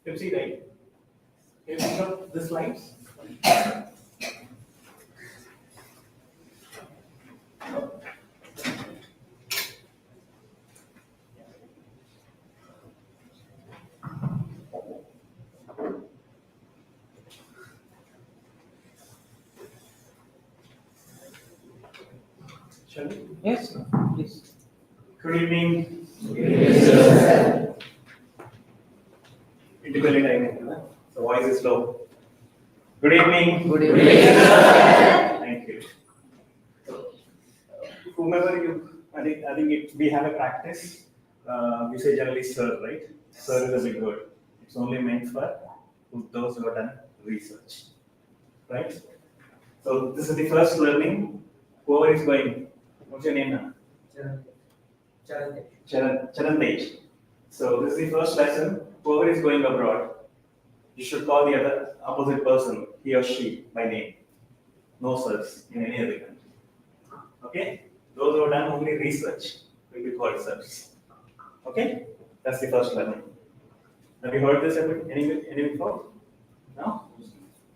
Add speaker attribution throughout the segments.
Speaker 1: You can see, right? Can you think of the slides? Shall we?
Speaker 2: Yes, please.
Speaker 1: Good evening.
Speaker 3: Yes.
Speaker 1: Independent timing. The voice is low. Good evening.
Speaker 2: Good evening.
Speaker 1: Thank you. Whomever you, I think we have a practice. We say generally sir, right? Sir is a big word. It's only meant for those who have done research, right? So this is the first learning. Whoever is going, what's your name now? Charantej. So this is the first lesson. Whoever is going abroad, you should call the other opposite person, he or she, by name. No sirs in any other country. Okay? Those who have done only research will be called sirs. Okay? That's the first learning. Have you heard this any before? No?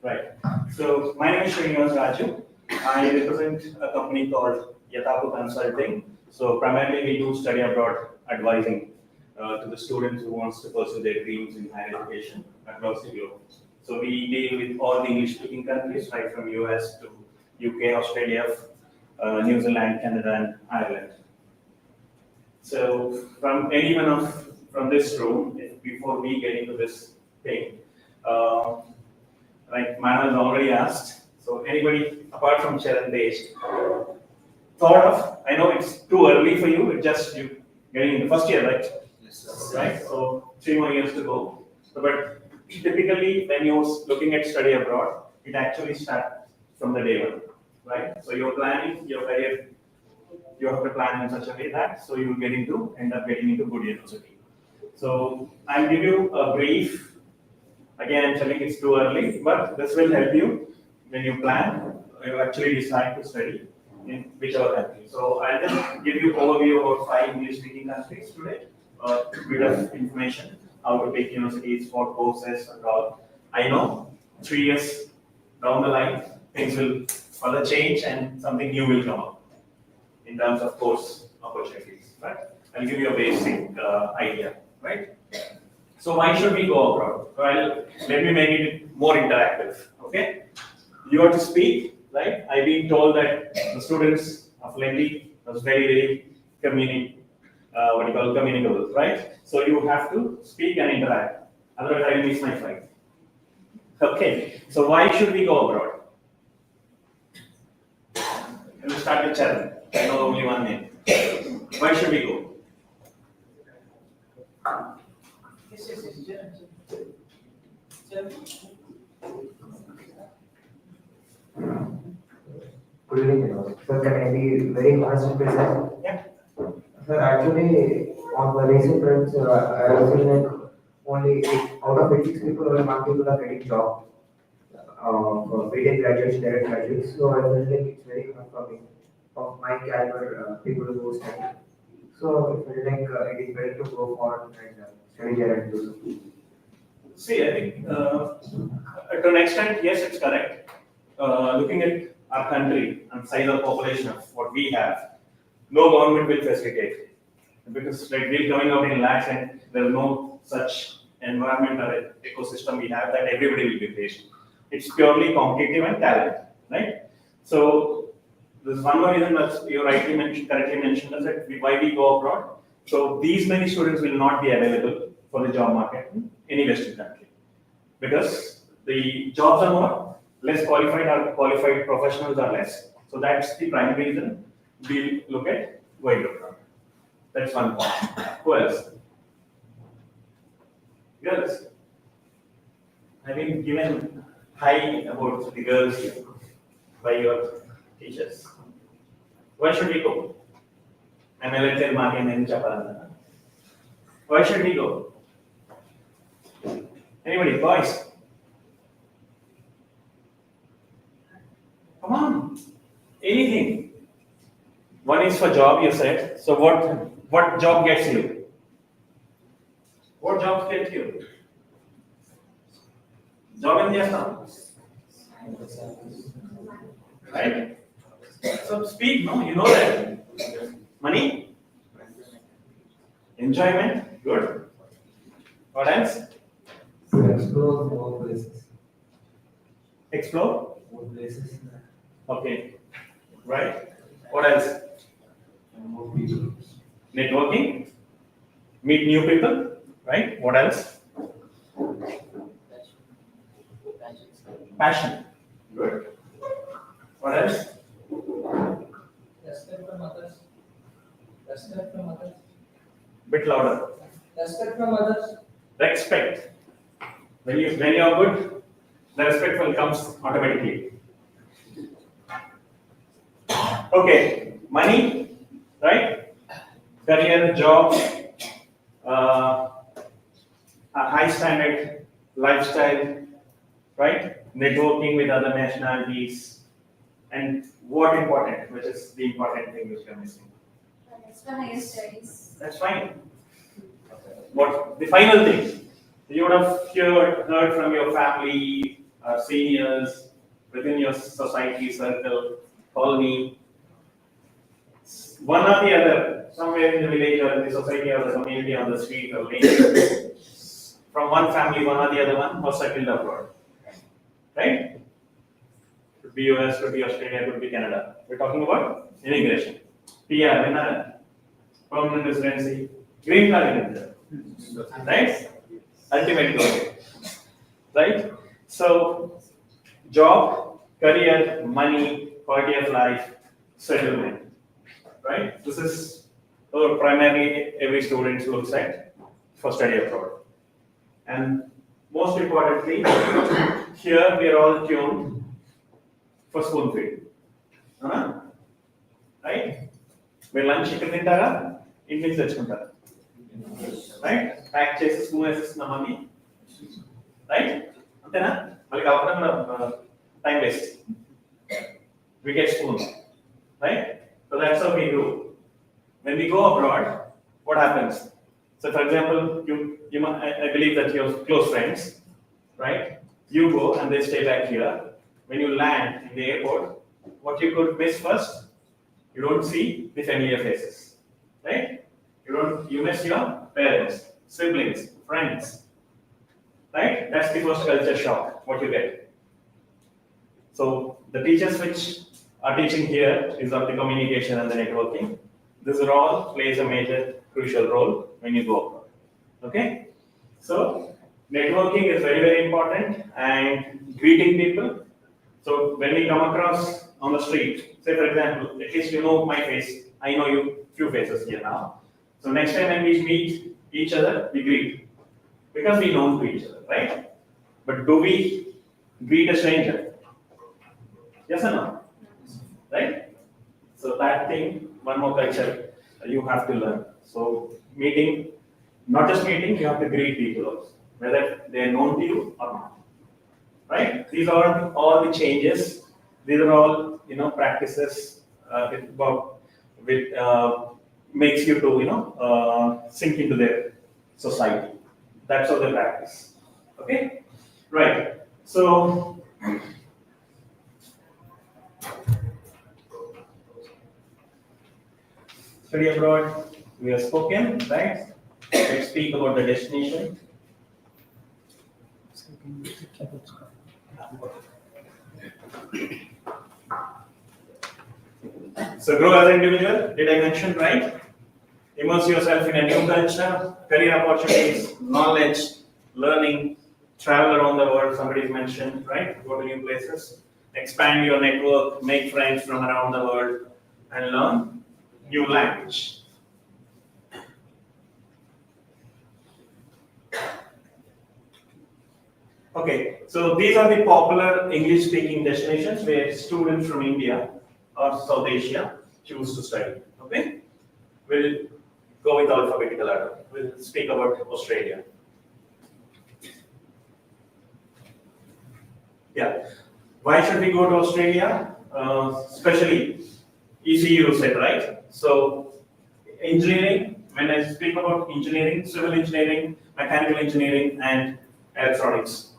Speaker 1: Right. So my name is Srinivas Raju. I represent a company called Yatapu Consulting. So primarily we do study abroad advising to the students who wants to pursue their dreams in higher education across the globe. So we deal with all the English-speaking countries, right from US to UK, Australia, New Zealand, Canada, and Ireland. So from from this room, before we get into this thing, like Manu has already asked. So anybody apart from Charantej thought of? I know it's too early for you. It's just you getting in the first year, right?
Speaker 3: Yes.
Speaker 1: Right. So 3 more years to go. So, but typically, when you're looking at study abroad, it actually starts from the day one, right? So you're planning your career. You have to plan in such a way that so you will end up getting into good university. So I'll give you a brief. Again, I'm telling it's too early, but this will help you when you plan. You actually decide to study in whichever country. So I'll just give you overview about 5 English-speaking countries today. A bit of information how to pick universities, what courses and all. I know 3 years down the line things will further change and something new will come up in terms of course opportunities. Right? I'll give you a basic idea. Right? So why should we go abroad? Well, let me make it more interactive. Okay? You have to speak, right? I've been told that the students of Lendi was very communicable, right? So you have to speak and interact. Otherwise, I will miss my flight. Okay. So why should we go abroad? We'll start with Charan. I know only one name. Why should we go?
Speaker 4: Good evening, sir. Can I be very honest with myself?
Speaker 1: Yeah.
Speaker 4: Sir, actually, on the recent trends, I have seen like only out of 86 people, only 1 people are getting job. For BTech graduates, direct graduates. So I feel like it's very hard for me, of my caliber, people who study. So I feel like it is better to go for and study there and do something.
Speaker 1: See, I think to an extent, yes, it's correct. Looking at our country and size of population of what we have, no government will facilitate because like we're coming out in lakhs and there's no such environment or ecosystem we have that everybody will be faced. It's purely competitive and talent, right? So there's one more reason that you correctly mentioned is that why we go abroad. So these many students will not be available for the job market in any Western country because the jobs are more, less qualified or qualified professionals are less. So that's the primary reason we look at going abroad. That's one point. Who else? Girls. I've been given high about the girls by your teachers. Why should we go? Why should we go? Anybody, boys? Come on. Anything. One is for job, you said. So what job gets you? What jobs get you? Job ఏం చేస్తాం, right? So speak, no, you know that. Money, enjoyment, good. What else?
Speaker 3: Explore more places.
Speaker 1: Explore,
Speaker 3: More places.
Speaker 1: okay, right? What else?
Speaker 3: And more people.
Speaker 1: Networking, meet new people, right? What else? Passion, good. What else?
Speaker 2: Respect from others. Respect from others.
Speaker 1: Bit louder.
Speaker 2: Respect from others.
Speaker 1: Respect. When you are good, the respect will comes automatically. Okay, money, right? Career, job, a high standard lifestyle, right? Networking with other nationalities, and what important, which is the important thing which you are missing.
Speaker 5: Extra higher studies.
Speaker 1: That's fine. What the final thing? You would have heard from your family, seniors, within your society circle, colony. One or the other, somewhere in the village or in the society or the community on the street or lane, from one family, one or the other one was settled abroad. Right? Could be US, could be Australia, could be Canada. We're talking about immigration. PR, permanent residency, green card in India. Right? Ultimate goal. Right? So, job, career, money, quality of life, settlement. Right? This is primarily every student looks at for study abroad. And most importantly, here we are all tuned for spoon feed. Right? మీరు lunch ఇక్కడ తింటారా, ఇంటి నుంచి తెచ్చుకుంటారా? Right, pack చేసి spoon వేసేస్తున్నామని, right? అంతేనా? మళ్ళీ కాకుండా time waste. We get spoons, right? So that's how we do. When we go abroad, what happens? So for example, I believe that you're close friends, right? You go and they stay back here. When you land in the airport, what you could miss first, you don't see the familiar faces, right? You miss your parents, siblings, friends, right? That's the first culture shock, what you get. So the teachers which are teaching here is of the communication and the networking. This all plays a major crucial role when you go abroad. Okay? So networking is very, very important, and greeting people. So when we come across on the street, say for example, at least you know my face, I know you few faces here now. So next time when we meet each other, we greet because we know to each other, right? But do we greet a stranger? Yes or no? Right? So that thing, one more culture you have to learn. So meeting, not just meeting, you have to greet people also, whether they are known to you or not. Right? These are all the changes. These are all practices with makes you to sink into their society. That's how they practice. Okay, right? So study abroad, we have spoken, right? Let's speak about the destination. So grow as an individual, did I mention, right? Immerse yourself in a new culture, career opportunities, knowledge, learning, travel around the world, somebody's mentioned, right? Go to new places, expand your network, make friends from around the world, and learn new language. Okay, so these are the popular English-speaking destinations where students from India or South Asia choose to study. Okay, we'll go with alphabetical order. We'll speak about Australia. Yeah, why should we go to Australia? Especially ECU said, right? So engineering, when I speak about engineering, civil engineering, mechanical engineering, and electronics,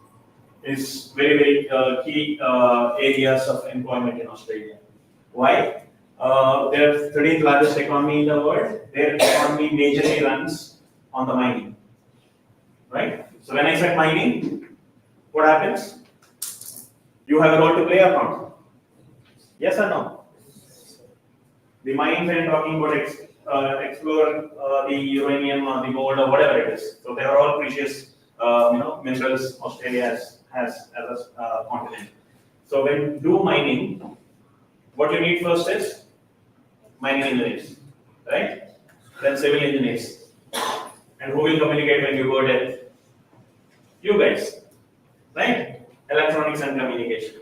Speaker 1: is very key areas of employment in Australia. Why? They're 13th largest economy in the world. Their economy majorly runs on the mining, right? So when I said mining, what happens? You have a role to play or not? Yes or no? The mines I'm talking about explore the uranium or the gold or whatever it is. So they are all precious, minerals Australia has as a continent. So when you do mining, what you need first is mining engineers, right? Then civil engineers. And who will communicate when you go there? You guys, right? Electronics and communication.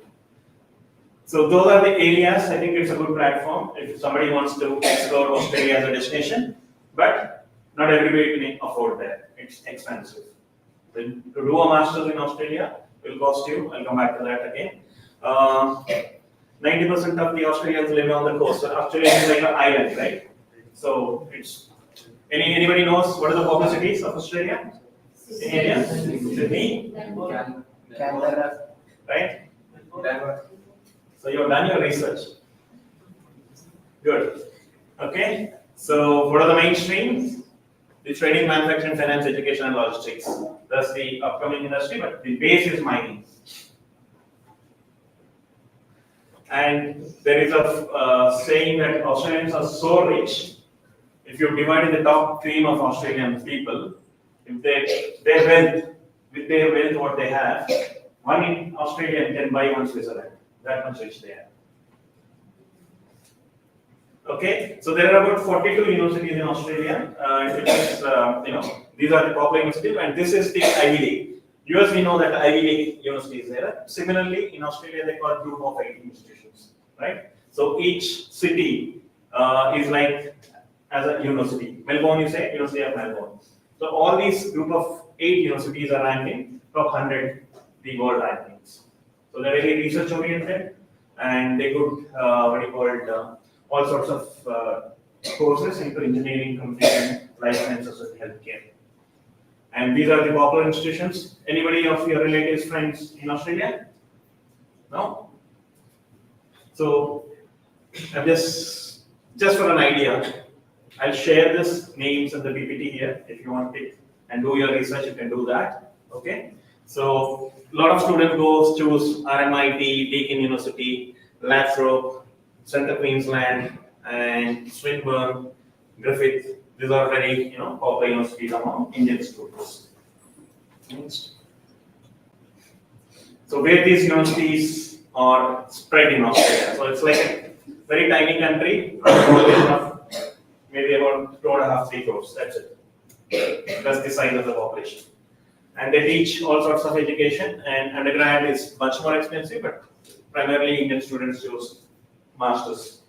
Speaker 1: So those are the areas. I think it's a good platform if somebody wants to explore Australia as a destination, but not everybody can afford that. It's expensive. To do a master's in Australia will cost you. I'll come back to that again. 90% of the Australians live on the coast. So Australia is like an island, right? So it's anybody knows what are the popular cities of Australia? Any idea? Sydney,
Speaker 3: Canberra.
Speaker 1: right? So you've done your research. Good. Okay. So what are the main streams? The trading, manufacturing, finance, education, and logistics. That's the upcoming industry, but the base is mining. And there is a saying that Australians are so rich. If you divide the top cream of Australian people, if their wealth, with their wealth, what they have, one in Australian can buy one Switzerland. That much rich they are. Okay, so there are about 42 universities in Australia. Which is, these are the popular universities, and this is the Ivy League. US, we know that Ivy League university is there. Similarly, in Australia, they call group of 8 institutions, right? So each city is like as a university. Melbourne, you say, University of Melbourne. So all these group of 8 universities are ranking top 100 the world rankings. So they're very research oriented, and they could all sorts of courses into engineering, computing, life sciences, and healthcare. And these are the popular institutions. Anybody of your relatives, friends in Australia? No? So, I'm just for an idea, I'll share this names and the PPT here. If you want it and do your research, you can do that. Okay? So, a lot of students choose RMIT, Deakin University, Lathrop, Central Queensland, and Swinburne, Griffith. These are very, popular universities among Indian students. Next. So where these universities are spread in Australia. So it's like a very tiny country, maybe about 2.5, 3 crores. That's it. That's the size of the population. And they teach all sorts of education, and undergrad is much more expensive, but primarily Indian students choose masters.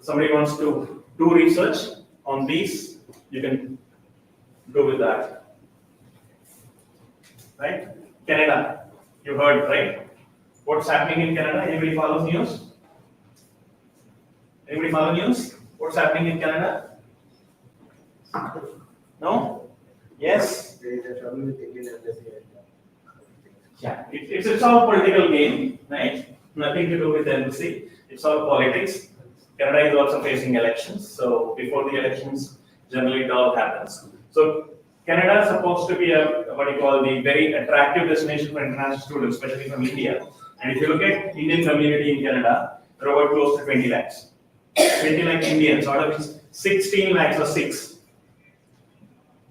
Speaker 1: Somebody wants to do research on these, you can go with that. Right? Canada, you heard, right? What's happening in Canada? Anybody follow news? Anybody follow news? What's happening in Canada? No? Yes?
Speaker 3: There is a trouble with Indian embassy.
Speaker 1: Yeah, it's all political game, right? Nothing to do with the embassy. It's all politics. Canada is also facing elections, so before the elections, generally it all happens. So Canada is supposed to be the very attractive destination for international students, especially from India. And if you look at Indian community in Canada, there are about close to 20 lakhs. 20 lakh Indians, out of which 16 lakhs are Sikhs.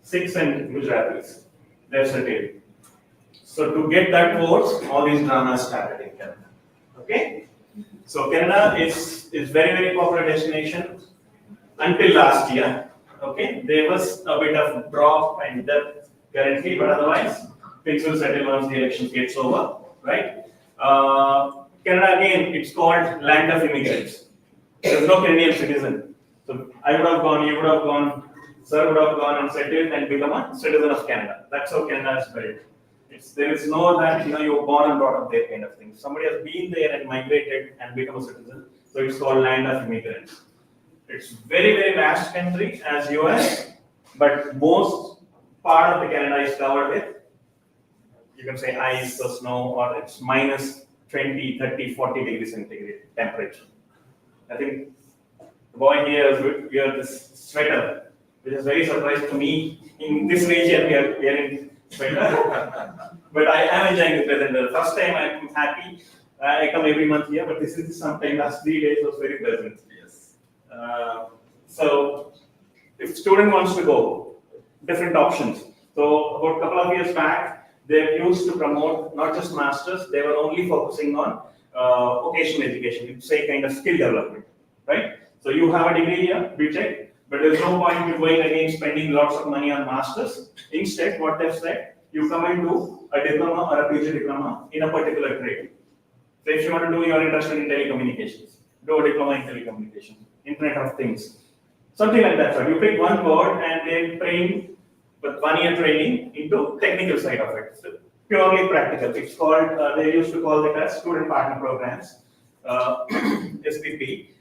Speaker 1: Sikhs and Gujaratis, they're settled. So to get that vote, all these dramas started in Canada. Okay? So Canada is very popular destination until last year. Okay, there was a bit of drop and dip currently, but otherwise things will settle once the elections gets over, right? Canada again, it's called land of immigrants. There's no Canadian citizen. So I would have gone, you would have gone, sir would have gone and settled and become a citizen of Canada. That's how Canada is built. There is no that you were born and brought up there kind of thing. Somebody has been there and migrated and become a citizen. So it's called land of immigrants. It's very vast country as US, but most part of the Canada is covered with You can say ice or snow, or it's minus 20, 30, 40 degrees centigrade temperature. I think the boy here is wear this sweater, which is very surprised to me. In this region, we are wearing sweater. But I am enjoying the present. The first time I'm happy. I come every month here, but this is sometime last 3 days was very pleasant.
Speaker 3: Yes.
Speaker 1: So if student wants to go, different options. So about a couple of years back, they used to promote not just masters, they were only focusing on vocational education, it's say kind of skill development, right? So you have a degree here, BTech, but there's no point in going again spending lots of money on masters. Instead, what they've said, you come and do a diploma or a PG diploma in a particular trade. So if you want to do your interested in telecommunications, do a diploma in telecommunications, Internet of Things, something like that. So you pick one board and they train with 1 year training into technical side of it. So purely practical. It's called, they used to call it as student partner programs, SPP,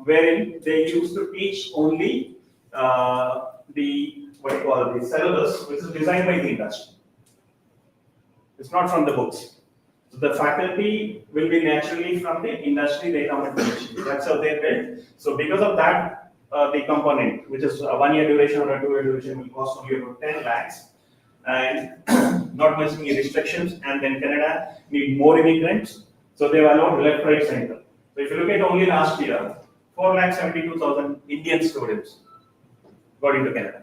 Speaker 1: wherein they used to teach only the syllabus, which is designed by the industry. It's not from the books. So the faculty will be naturally from the industry, they come and teach. That's how they build. So because of that, the component, which is a 1 year duration or a 2 year duration, will cost only about 10 lakhs. And not much any restrictions. And then Canada need more immigrants. So they've allowed left, right, center. So if you look at only last year, 4,72,000 Indian students got into Canada.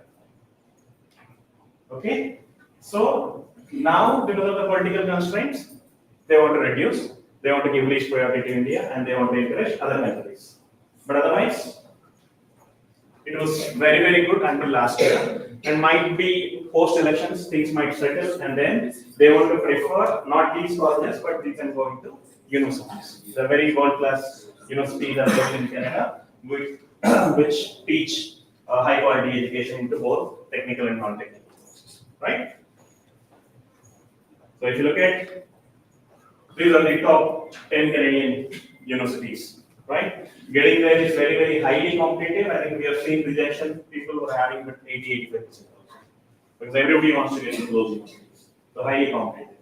Speaker 1: Okay? So now, because of the political constraints, they want to reduce, they want to give least priority to India, and they want to encourage other countries. But otherwise, it was very, very good until last year. And might be post-elections, things might settle, and then they want to prefer not these colleges, but they can go into universities. The very world-class universities are there in Canada, which teach high-quality education into both technical and non-technical courses, right? So if you look at, these are the top 10 Canadian universities, right? Getting there is very, very highly competitive. I think we have seen rejection, people who are having but 80, 85% also. Because everybody wants to get into those universities. So highly competitive.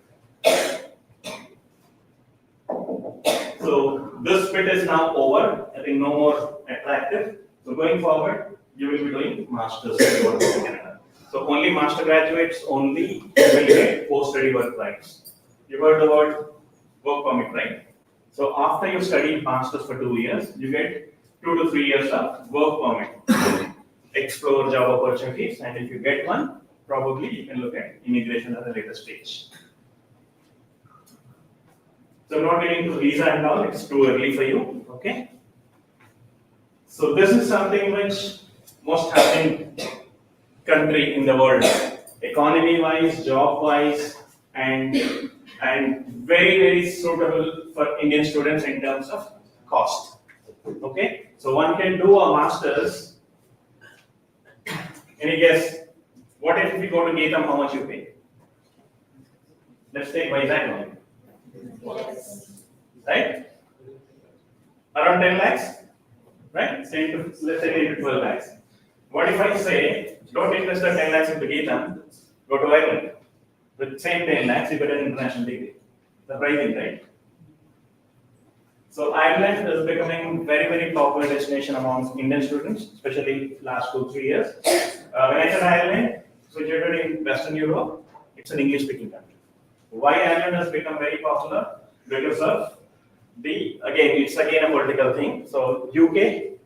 Speaker 1: So this bit is now over. I think no more attractive. So going forward, you will be doing masters in Canada. So only master graduates only will get post-study work rights. You heard the word work permit, right? So after you study masters for 2 years, you get 2 to 3 years of work permit. Explore job opportunities, and if you get one, probably you can look at immigration at a later stage. So I'm not getting into visa and all, it's too early for you, okay? So this is something which most happening country in the world, economy-wise, job-wise, and very, very suitable for Indian students in terms of cost. Okay, so one can do a master's. Any guess? What if we go to Geetham, how much you pay? Let's take Vizag only.
Speaker 5: Yes.
Speaker 1: Right? Around 10 lakhs? Right? Let's say 10 to 12 lakhs. What if I say, don't invest the 10 lakhs into Geetham, go to Ireland. With same 10 lakhs, you get an international degree. Surprising, right? So Ireland is becoming very, very popular destination among Indian students, especially last 2-3 years. When I said Ireland, situated in Western Europe, it's an English-speaking country. Why Ireland has become very popular? Because of it's again a political thing. So UK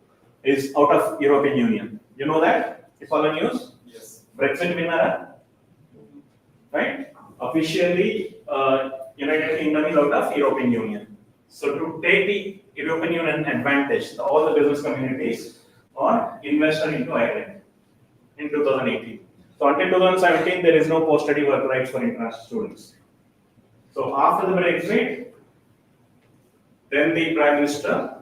Speaker 1: is out of European Union. You know that? You follow news?
Speaker 3: Yes.
Speaker 1: Brexit winner, right? Officially, United Kingdom is out of European Union. So to take the European Union advantage, all the business communities are invested into Ireland in 2018. So until 2017, there is no post-study work rights for international students. So after the Brexit, then the Prime Minister,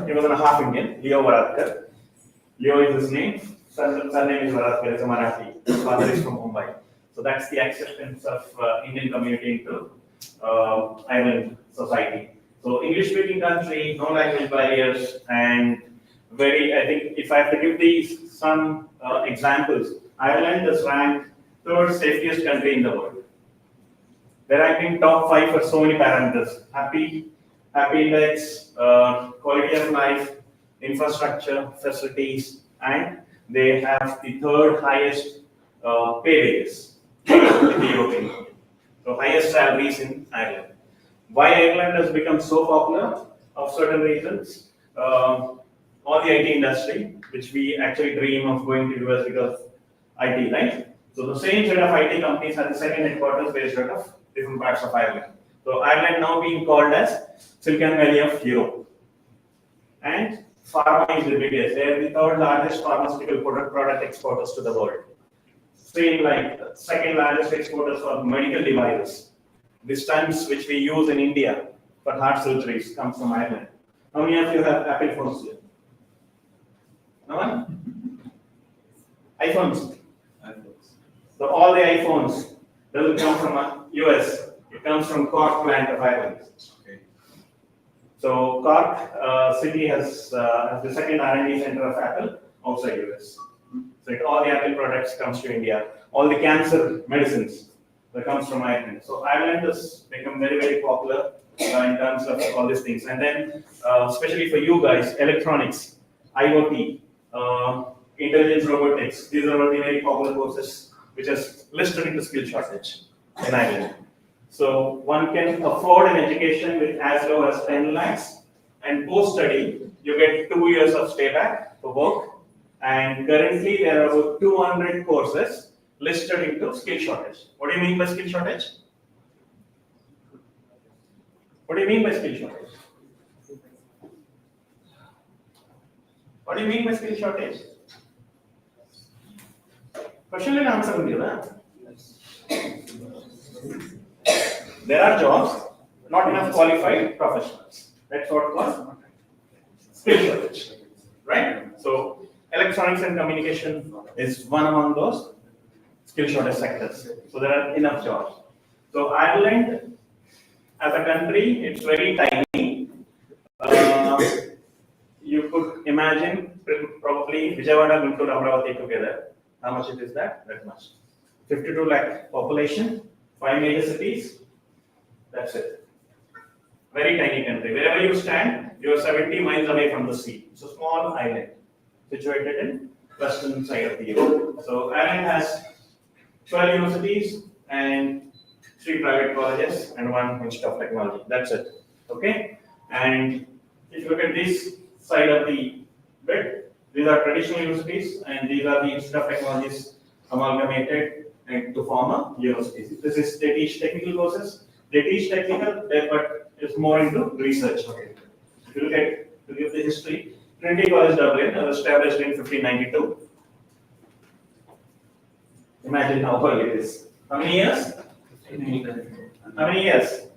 Speaker 1: he was a half Indian, Leo Varadkar. Leo is his name, surname is Varadkar, is a Marathi. His father is from Mumbai. So that's the acceptance of Indian community into Ireland society. So English-speaking country, no language barriers, and I think if I have to give these some examples, Ireland is ranked third safest country in the world. They're ranking top 5 for so many parameters. Happy index, quality of life, infrastructure, facilities, and they have the third highest pay wages in the European Union. So highest salaries in Ireland. Why Ireland has become so popular? Of certain reasons. All the IT industry, which we actually dream of going to US because of IT, right? So the same set of IT companies have the second headquarters based out of different parts of Ireland. So Ireland now being called as Silicon Valley of Europe. And pharma is the biggest. They are the third largest pharmaceutical product exporters to the world. Same like second largest exporters for medical devices. The stents which we use in India for heart surgeries comes from Ireland. How many of you have Apple phones here? No one? iPhones. So all the iPhones doesn't come from US. It comes from Cork plant of Ireland. So Cork city has the second R&D center of Apple outside US. So all the Apple products comes to India. All the cancer medicines that comes from Ireland. So Ireland has become very, very popular in terms of all these things. And then, especially for you guys, electronics, IoT, intelligence robotics, these are all the very popular courses which is listed in the skill shortage in Ireland. So one can afford an education with as low as 10 lakhs, and post-study, you get 2 years of stay back for work. And currently, there are about 200 courses listed into skill shortage. What do you mean by skill shortage? What do you mean by skill shortage? What do you mean by skill shortage? Question and answer only, right? There are jobs, not enough qualified professionals. That's what called skill shortage, right? So electronics and communication is one among those skill shortage sectors. So there are enough jobs. So Ireland, as a country, it's very tiny. You could imagine probably Vijayawada, Guntur, Amravati together. How much it is that? That much. 52 lakh population, 5 major cities. That's it. Very tiny country. Wherever you stand, you are 70 miles away from the sea. It's a small island situated in western side of the Europe. So Ireland has 12 universities and 3 private colleges and 1 Institute of Technology. That's it. Okay? And if you look at this side of the bit, these are traditional universities and these are the Institute of Technologies amalgamated to form a university. This is they teach technical courses. They teach technical, but it's more into research. Okay. If you look at to give the history, Trinity College Dublin was established in 1592. Imagine how early it is. How many years? How many years?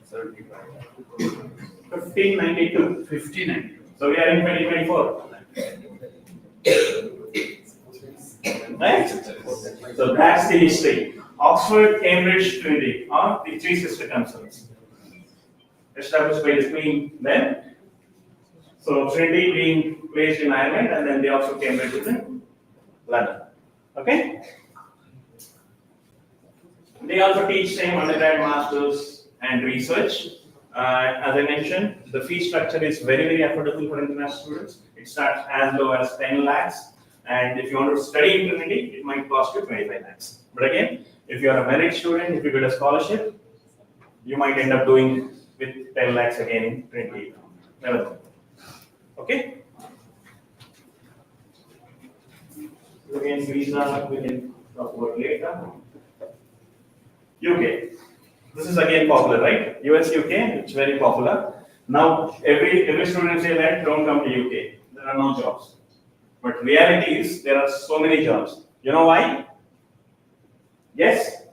Speaker 1: 1592.
Speaker 6: 1592.
Speaker 1: So we are in 2024. Right? So that's the history. Oxford, Cambridge, Trinity are the 3 sister concerns established by the Queen then. So Trinity being placed in Ireland, and then the Oxford, Cambridge is in London. Okay? They also teach same undergrad, masters, and research. As I mentioned, the fee structure is very, very affordable for international students. It starts as low as 10 lakhs. And if you want to study in Trinity, it might cost you 25 lakhs. But again, if you are a merit student, if you get a scholarship, you might end up doing with 10 lakhs again in Trinity. Never know. Okay? Again, visa, we can talk about later. UK. This is again popular, right? US, UK, it's very popular. Now, every student say that don't come to UK. There are no jobs. But reality is there are so many jobs. You know why? Yes?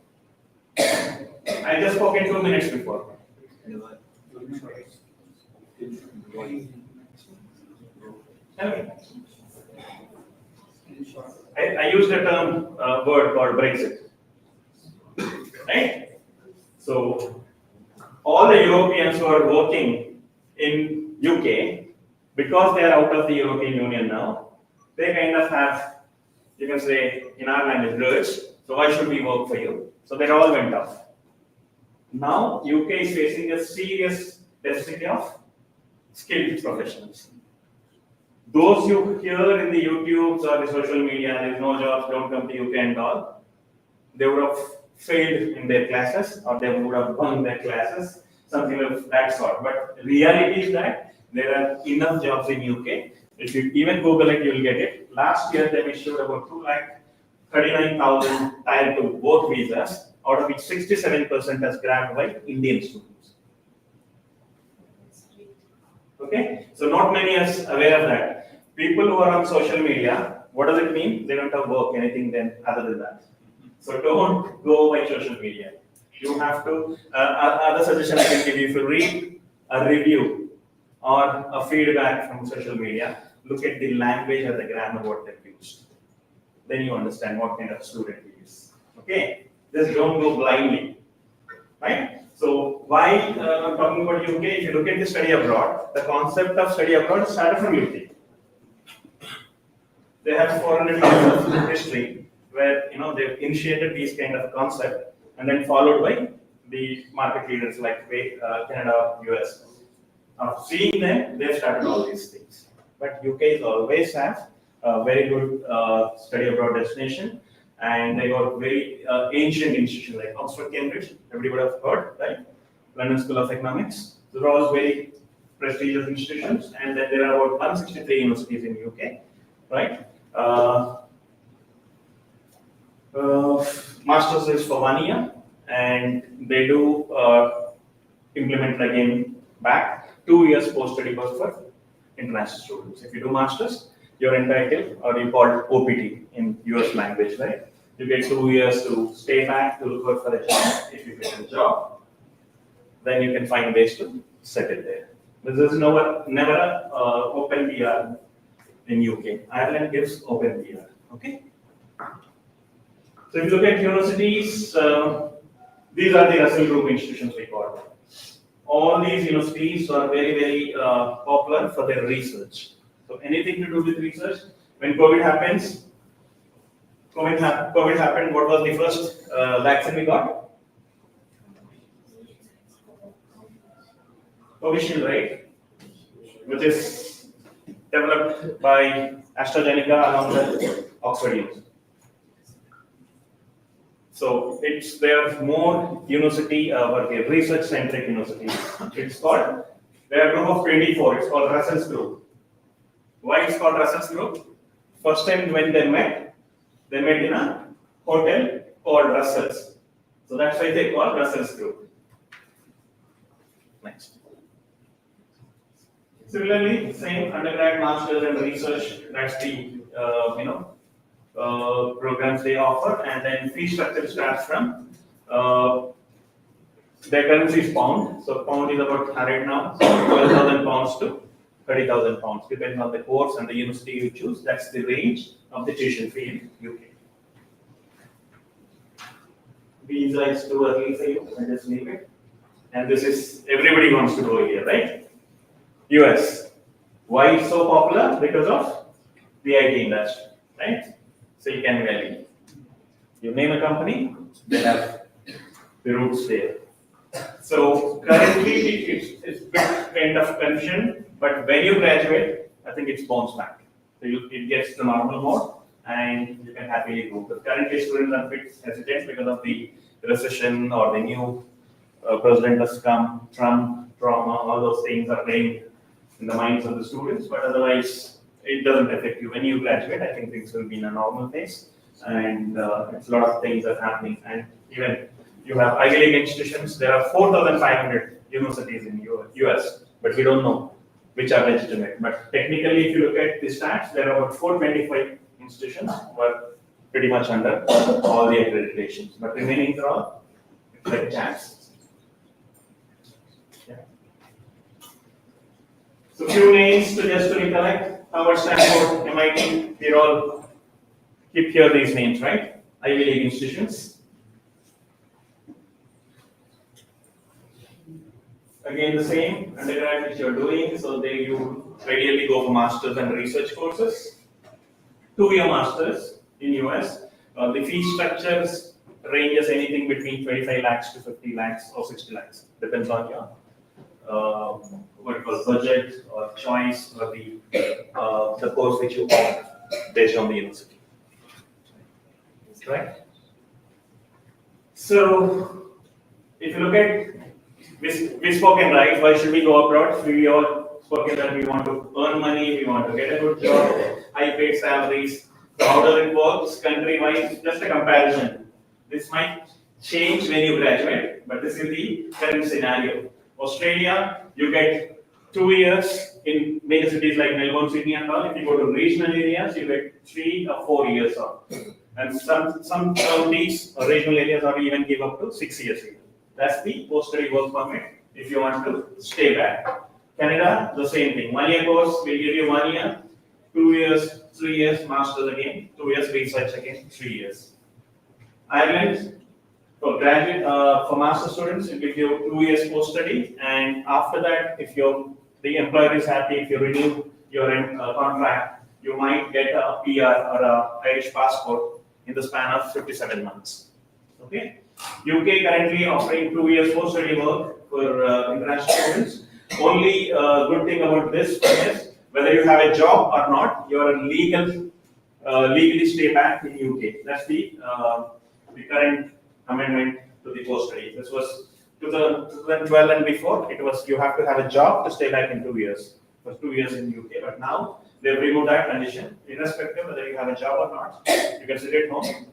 Speaker 1: I just spoke in 2 minutes before. Tell me. I used a term, word called Brexit. Right? So, all the Europeans who are working in UK, because they are out of the European Union now, they kind of have, you can say, in our language, grudge. So why should we work for you? So they all went off. Now UK is facing a serious deficit of skilled professionals. Those you hear in the YouTubes or the social media, there is no jobs, don't come to UK and all, they would have failed in their classes or they would have won their classes, something of that sort. But reality is that there are enough jobs in UK. If you even Google it, you'll get it. Last year they issued about 2,39,000 Tier 2 work visas, out of which 67% has grabbed by Indian students. Okay, so not many are aware of that. People who are on social media, what does it mean? They don't have work, anything then other than that. So don't go by social media. You have to, other suggestion I can give you, if you read a review or a feedback from social media, look at the language or the grammar what they've used. Then you understand what kind of student he is. Okay, just don't go blindly, right? So why I'm talking about UK, if you look at the study abroad, the concept of study abroad started from UK. They have 400 years of history where they've initiated these kind of concept and then followed by the market leaders like Canada, US. Now seeing them, they've started all these things. But UK always have a very good study abroad destination, and they got very ancient institutions like Oxford, Cambridge. Everybody would have heard, right? London School of Economics. Those are all very prestigious institutions, and then there are about 163 universities in UK, right? Masters is for 1 year, and they do implement again back 2 years post-study work for international students. If you do masters, you're entitled, or you call it OPT in US language, right? You get 2 years to stay back to look out for a job. If you get a job, then you can find ways to settle there. This is never a open PR in UK. Ireland gives open PR. Okay. So if you look at universities, these are the Russell Group institutions we call them. All these universities are very popular for their research. So anything to do with research. When COVID happened, what was the first vaccine we got? Covishield, right? Which is developed by AstraZeneca along with Oxford University. So there are more university or research-centric universities. It's called, they are a group of 24. It's called Russell's Group. Why it's called Russell's Group? First time when they met in a hotel called Russell's. So that's why they call Russell's Group. Next. Similarly, same undergrad, masters, and research. That's the programs they offer, and then fee structure starts from their currency is pound. So pound is about 100 now, so 12,000 pounds to 30,000 pounds, depending on the course and the university you choose. That's the range of the tuition fee in UK. Visa is too early for you, I just leave it. And this is, everybody wants to go here, right? US. Why it's so popular? Because of the IT industry, right? So you can valley. You name a company, they have the roots there. So currently it's kind of confusion, but when you graduate, I think it's bounced back. So it gets to normal mode, and you can happily go. But currently students are a bit hesitant because of the recession or the new president has come, Trump, trauma, all those things are playing in the minds of the students, but otherwise it doesn't affect you. When you graduate, I think things will be in a normal phase, and it's a lot of things are happening. And even you have Ivy League institutions. There are 4,500 universities in US, but we don't know which are legitimate. But technically, if you look at the stats, there are about 425 institutions who are pretty much under all the accreditations. But remaining are all like chance. Yeah. So few names just to recollect: Harvard, Stanford, MIT. We all keep hear these names, right? Ivy League institutions. Again, the same undergrad which you're doing, so you ideally go for masters and research courses. 2-year masters in US. The fee structures ranges anything between 25 lakhs to 50 lakhs or 60 lakhs. Depends on your what you call budget or choice or the course which you opt based on the university. Right? So, if you look at, we spoken, right? Why should we go abroad? We all spoken that we want to earn money, we want to get a good job, high paid salaries. So how does it work? Country wise, just a comparison. This might change when you graduate, but this is the current scenario. Australia, you get 2 years in major cities like Melbourne, Sydney, and all. If you go to regional areas, you get 3 or 4 years off. And some counties or regional areas are even give up to 6 years. That's the post-study work permit if you want to stay back. Canada, the same thing. 1 year course will give you 1 year, 2 years, 3 years, masters again, 2 years research again, 3 years. Ireland, for graduate, for master students, it will give you 2 years post-study, and after that, if the employer is happy, if you renew your contract, you might get a PR or a Irish passport in the span of 57 months. Okay. UK currently offering 2 years post-study work for international students. Only good thing about this is whether you have a job or not, you are legally stay back in UK. That's the current amendment to the post-study. This was 2012 and before. It was you have to have a job to stay back in 2 years. It was 2 years in UK, but now they've removed that condition. Irrespective whether you have a job or not, you can sit at home.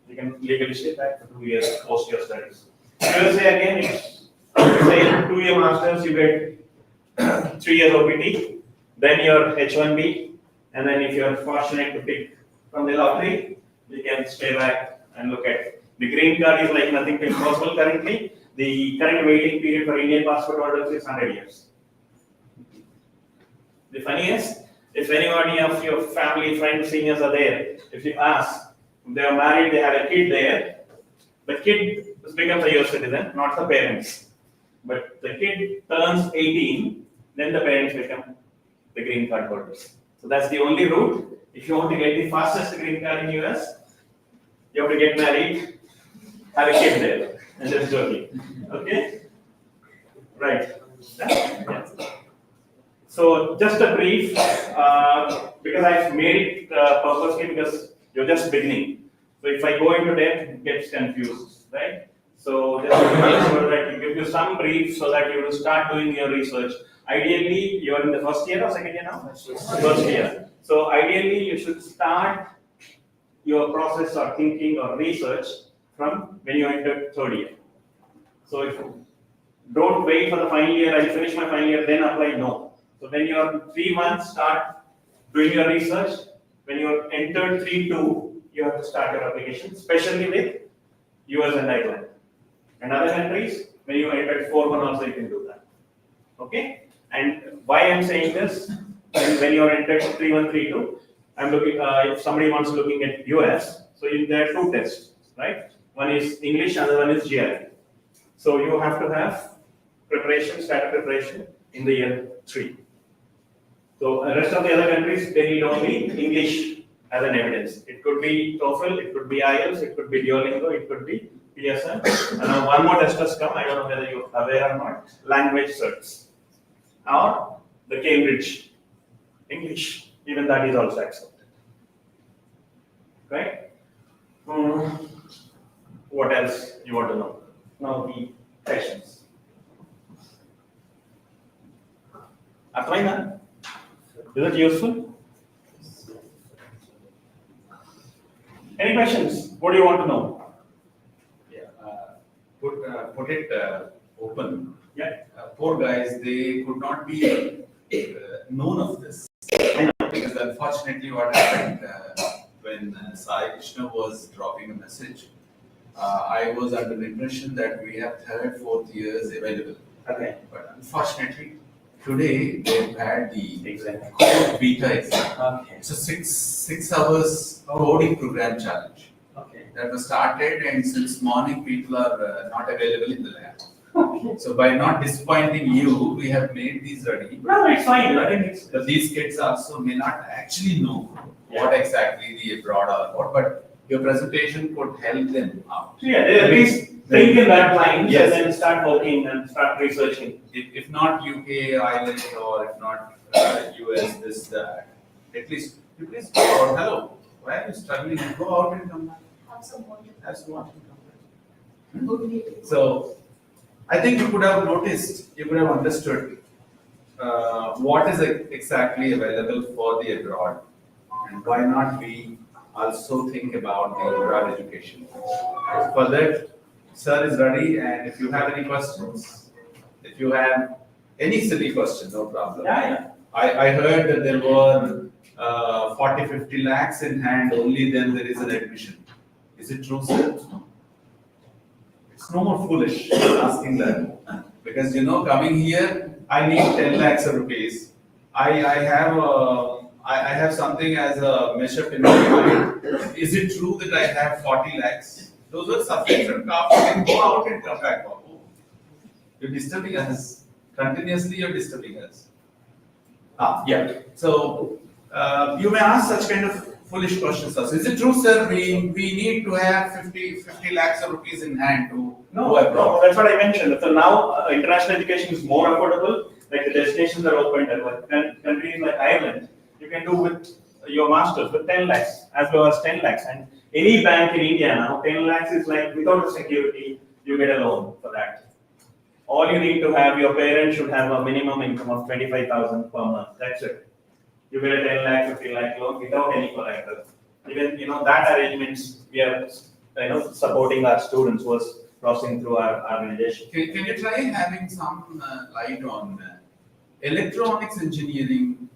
Speaker 1: You can legally stay back for 2 years post your studies. USA again, it's say 2 year masters, you get 3 years OPT, then your H1B, and then if you're fortunate to pick from the lottery, you can stay back and look at. The green card is like nothing impossible currently. The current waiting period for Indian passport holders is 100 years. The funniest, if anybody of your family, friends, seniors are there, if you ask, they are married, they have a kid there, the kid becomes a US citizen, not the parents. But the kid turns 18, then the parents become the green card holders. So that's the only route. If you want to get the fastest green card in US, you have to get married, have a kid there, and just joking. Okay? Right. Yeah. So just a brief, because I've made it purposely because you're just beginning. So if I go into depth, it gets confused, right? So just to make sure that you give you some brief so that you will start doing your research. Ideally, you're in the first year or second year now? First year. So ideally, you should start your process or thinking or research from when you enter third year. So if don't wait for the final year, I'll finish my final year, then apply, no. So when you're 3 months, start doing your research. When you're entered 3-2, you have to start your application, especially with US and Ireland. And other countries, when you entered 4-1 also, you can do that. Okay? And why I'm saying this, when you're entered 3-1, 3-2, I'm looking, if somebody wants looking at US, so there are 2 tests, right? One is English, another one is GRE. So you have to have preparation, starter preparation in the year 3. So the rest of the other countries, they need only English as an evidence. It could be TOEFL, it could be IELTS, it could be Duolingo, it could be PSM. And now one more test has come, I don't know whether you're aware or not, language certs. Or the Cambridge English, even that is also accepted. Right? What else you want to know? Now the questions. Athwaina? Is it useful? Any questions? What do you want to know?
Speaker 6: Yeah, put it open.
Speaker 1: Yeah.
Speaker 6: Poor guys, they could not be known of this. Because unfortunately, what happened when Sai Krishna was dropping a message, I was under the impression that we have 3rd, 4th years available.
Speaker 1: Okay.
Speaker 6: But unfortunately, today they've had the
Speaker 1: Exactly.
Speaker 6: code beta exam.
Speaker 1: Okay.
Speaker 6: It's a 6 hours coding program challenge
Speaker 1: Okay.
Speaker 6: that was started, and since morning people are not available in the lab. So by not disappointing you, we have made these ready.
Speaker 1: No, it's fine. I think it's
Speaker 6: These kids also may not actually know what exactly the abroad are about, but your presentation could help them out.
Speaker 1: So yeah, they at least think in that line
Speaker 6: Yes.
Speaker 1: and then start working and start researching.
Speaker 6: If not UK, Ireland, or if not US, this, that, at least you please go out. Hello, why are you struggling? Go out and come back.
Speaker 5: Have some water.
Speaker 6: Have some water and come back. So, I think you could have noticed, you could have understood what is exactly available for the abroad, and why not we also think about the abroad education. For that, sir is ready, and if you have any questions, if you have any silly question, no problem.
Speaker 1: Yeah.
Speaker 6: I heard that there were 40-50 lakhs in hand, only then there is an admission. Is it true, sir? It's no more foolish asking that. Because coming here, I need 10 lakhs of rupees. I have something as a measure in my mind. Is it true that I have 40 lakhs? Those are sufficient costs. You can go out and come back. Babu. You're disturbing us. Continuously, you're disturbing us. Yeah. So, you may ask such kind of foolish questions. Also. Is it true, sir? We need to have 50 lakhs of rupees in hand to go abroad.
Speaker 1: No, that's what I mentioned. So now international education is more affordable. Like the destinations are open. Like countries like Ireland, you can do with your masters with 10 lakhs as well as 10 lakhs. And any bank in India now, 10 lakhs is like without a security, you get a loan for that. All you need to have, your parents should have a minimum income of 25,000 per month. That's it. You get a 10 lakh, 15 lakh loan without any collateral. Even that arrangements we are supporting our students who are crossing through our organization.
Speaker 6: Can you try having some light on electronics engineering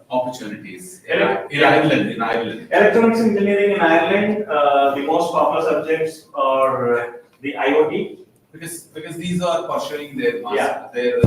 Speaker 6: opportunities in Ireland?
Speaker 1: Electronics engineering in Ireland, the most popular subjects are the IoT.
Speaker 6: Because these are pursuing their
Speaker 1: Yeah.
Speaker 6: their